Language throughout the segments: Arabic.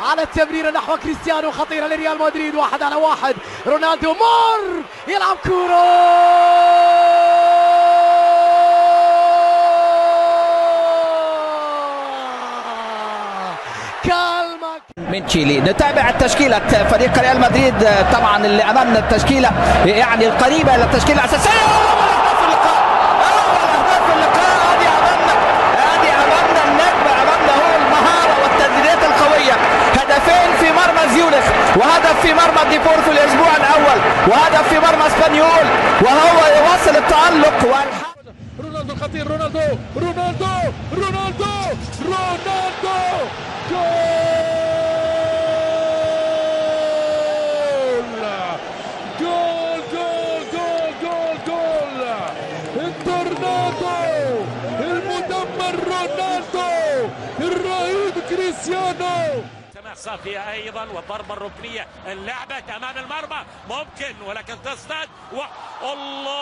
على التمريرة نحو كريستيانو، خطيرة لريال مدريد، 1 على 1. رونالدو مر يلعب كورة من تشيلي. نتابع التشكيلة فريق ريال مدريد طبعا اللي امامنا التشكيلة يعني القريبة الى التشكيلة الاساسية. هدفين في مرمى زيورخ وهدف في مرمى ديبور في الاسبوع الاول وهدف في مرمى اسبانيول وهو يواصل التألق. رونالدو الخطير، رونالدو رونالدو رونالدو رونالدو جول جول جول جول جول التورنادو المدمر رونالدو الرهيب كريستيانو. صافية أيضا والضربة الركنية اللعبة أمام المرمى ممكن ولكن تصطاد الله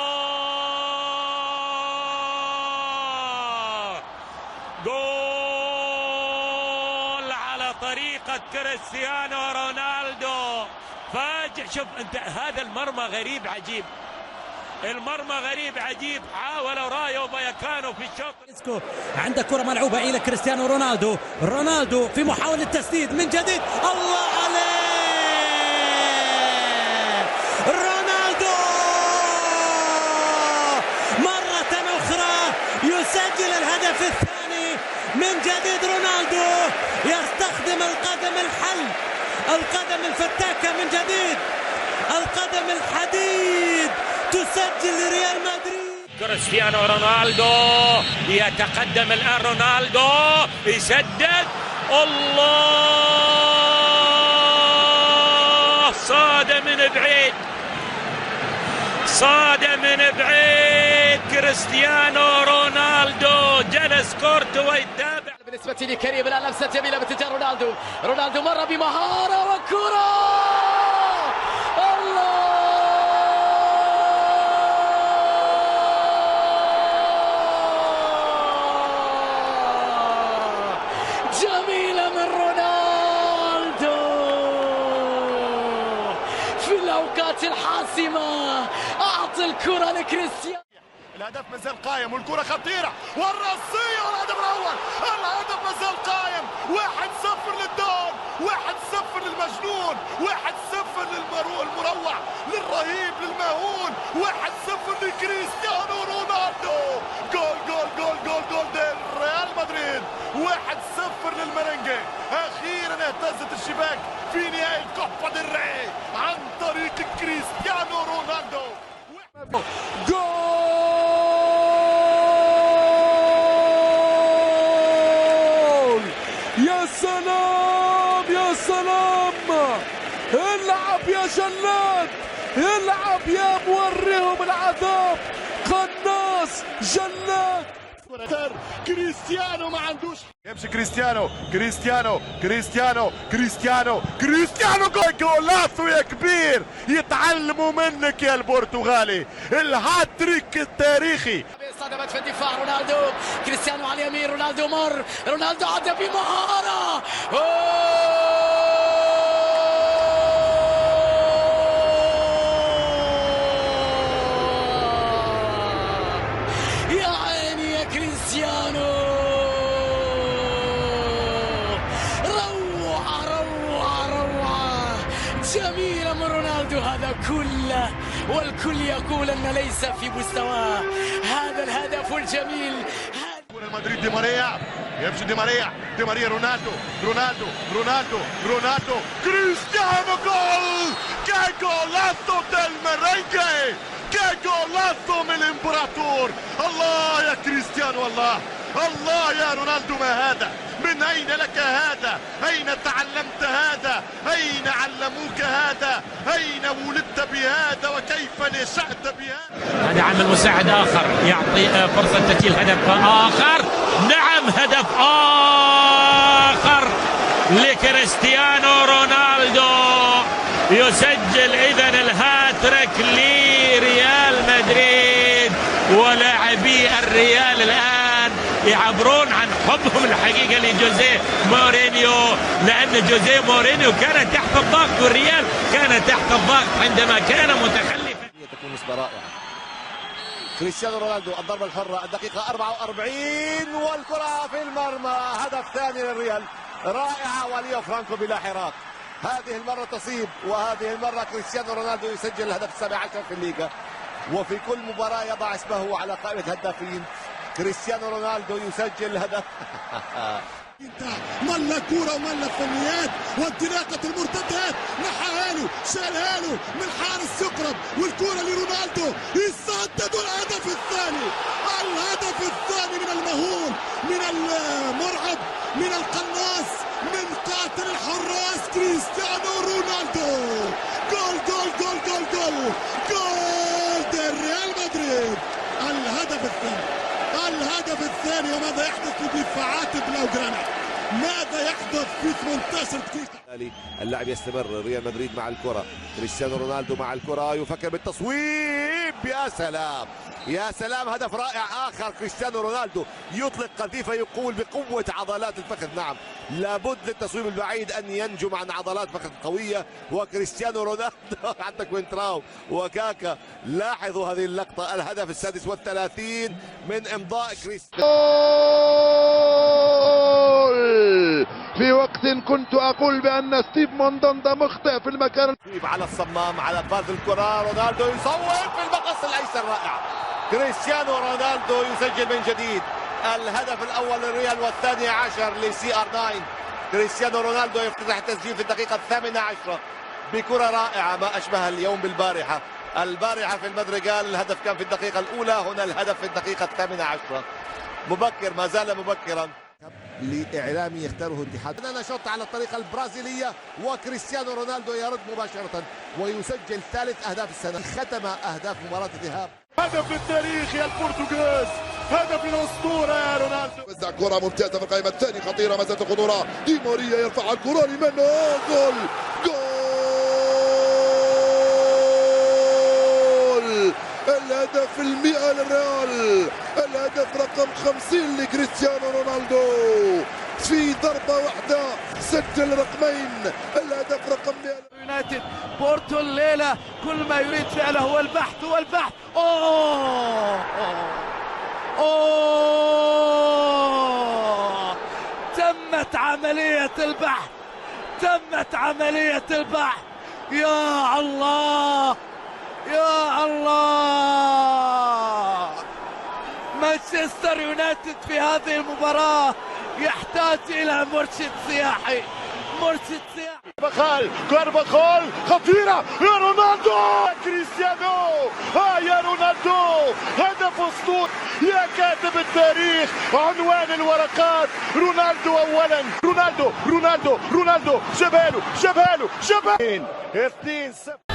جول على طريقة كريستيانو رونالدو فاجئ. شوف أنت هذا المرمى غريب عجيب، المرمى غريب عجيب. حاول رايو فايكانو في الشوط. عندك كرة ملعوبة إلى كريستيانو رونالدو، رونالدو في محاولة تسديد من جديد، الله عليه رونالدو مرة أخرى يسجل الهدف الثاني من جديد. رونالدو يستخدم القدم الحل، القدم الفتاكة من جديد، القدم الحديد تسجل لريال مدريد. كريستيانو رونالدو يتقدم الآن، رونالدو يسدد الله صاد من بعيد، صاد من بعيد كريستيانو رونالدو. جلس كورتوا يتابع. بالنسبة لكريم الآن لمسة جميلة باتجاه رونالدو، رونالدو مر بمهارة وكرة الله جميلة من رونالدو في الأوقات الحاسمة. أعطي الكرة لكريستيانو. الهدف مازال قايم والكرة خطيرة والرأسية والهدف الأول. الهدف مازال قايم، 1-0 للدون، 1-0 للمجنون، 1-0 للمروع للرهيب للمهون، 1-0 لكريستيانو رونالدو. جول جول جول جول جول ديال ريال مدريد، 1-0 للمرنجي. أخيرا اهتزت الشباك في نهاية كوبا ديل ري عن طريق كريستيانو رونالدو. جول! يا سلام يا سلام! العب يا جلاد، العب يا موريهم العذاب، قناص جلاد. كريستيانو ما عندوش، يمشي كريستيانو كريستيانو كريستيانو كريستيانو كريستيانو جولاتو يا كبير، يتعلموا منك يا البرتغالي. الهاتريك التاريخي. صدمت في الدفاع رونالدو، كريستيانو على اليمين، رونالدو مر، رونالدو عدى بمهارة. يا عيني يا كريستيانو، روعة روعة روعة جميلة من رونالدو. هذا كله والكل يقول أن ليس في مستواه هذا الهدف الجميل. مدريد دي ماريا، يمشي دي ماريا، دي ماريا رونالدو رونالدو رونالدو رونالدو كريستيانو. جول! كي جولاتو ديل ميرينجي، كي جولاتو من الامبراطور. الله يا كريستيانو، الله الله يا رونالدو. ما هذا؟ من أين لك هذا؟ أين تعلمت هذا؟ أين علموك هذا؟ أين ولدت بهذا وكيف نشأت بهذا؟ هذا عامل مساعد آخر يعطي فرصة تسجيل هدف آخر. نعم هدف آخر لكريستيانو رونالدو، يسجل إذن الهاتريك لريال مدريد. ولاعبي الريال الآن يعبرون عن حبهم الحقيقة لجوزيه مورينيو، لأن جوزيه مورينيو كان تحت الضغط والريال كان تحت الضغط عندما كان متخلفا. تكون نسبة رائعة. كريستيانو رونالدو الضربة الحرة الدقيقة 44 والكرة في المرمى، هدف ثاني للريال، رائعة وليو فرانكو بلا حراك. هذه المرة تصيب، وهذه المرة كريستيانو رونالدو يسجل الهدف ال17 في الليغا، وفي كل مباراة يضع اسمه على قائمة هدافين. كريستيانو رونالدو يسجل الهدف. ملا كورة وملا فنيات وانطلاقة المرتدات، نحاها له شالها له من حارس يقرب، والكورة لرونالدو يسدد الهدف الثاني، الهدف الثاني من المهول، من المرعب، من القناص، من قاتل الحراس كريستيانو رونالدو. جول جول جول جول جول جول ريال مدريد، الهدف الثاني، الهدف الثاني. وماذا يحدث في دفاعات بلاوغرانا؟ ماذا يحدث في 18 دقيقة؟ اللاعب يستمر، ريال مدريد مع الكرة، كريستيانو رونالدو مع الكرة يفكر بالتصويب، يا سلام يا سلام، هدف رائع آخر. كريستيانو رونالدو يطلق قذيفة يقول بقوة عضلات الفخذ، نعم لابد للتصويب البعيد أن ينجم عن عضلات فخذ قوية، وكريستيانو رونالدو عندك كوينتراو وكاكا. لاحظوا هذه اللقطة، الهدف السادس والثلاثين من إمضاء كريستيانو. في وقت كنت أقول بأن ستيف مونداندا مخطئ في المكان. على الصمام، على فرد الكرة، رونالدو يصوب في المقص الأيسر، رائع. كريستيانو رونالدو يسجل من جديد الهدف الأول للريال والثاني عشر لسي ار 9. كريستيانو رونالدو يفتتح التسجيل في الدقيقة 18 بكرة رائعة، ما أشبه اليوم بالبارحة. البارحة في المدريغال الهدف كان في الدقيقة الأولى، هنا الهدف في الدقيقة 18. مبكر، ما زال مبكرا. لإعلامي يختاره اتحاد. أنا شوط على الطريقة البرازيلية، وكريستيانو رونالدو يرد مباشرة ويسجل ثالث أهداف السنة، ختم أهداف مباراة الذهاب. هدف للتاريخ يا البرتغال، هدف للأسطورة يا رونالدو. وزع كرة ممتازة في القائمة الثانية، خطيرة ما زالت الخطورة. دي ماريا يرفع الكرة لمن؟ جول جول، الهدف 100 للريال، الهدف رقم 50 لكريستيانو رونالدو، في ضربة واحدة سجل رقمين، الهدف رقم 100. يونايتد بورتو الليلة كل ما يريد فعله هو البحث والبحث. تمت عملية البحث، تمت عملية البحث. يا الله يا الله، مانشستر يونايتد في هذه المباراة يحتاج إلى مرشد سياحي، مرشد سياحي. كارفاخال خطيرة يا رونالدو، كريستيانو، يا رونالدو، هدف أسطوري يا كاتب التاريخ، عنوان الورقات، رونالدو أولا، رونالدو رونالدو رونالدو، شبهاله 2-0.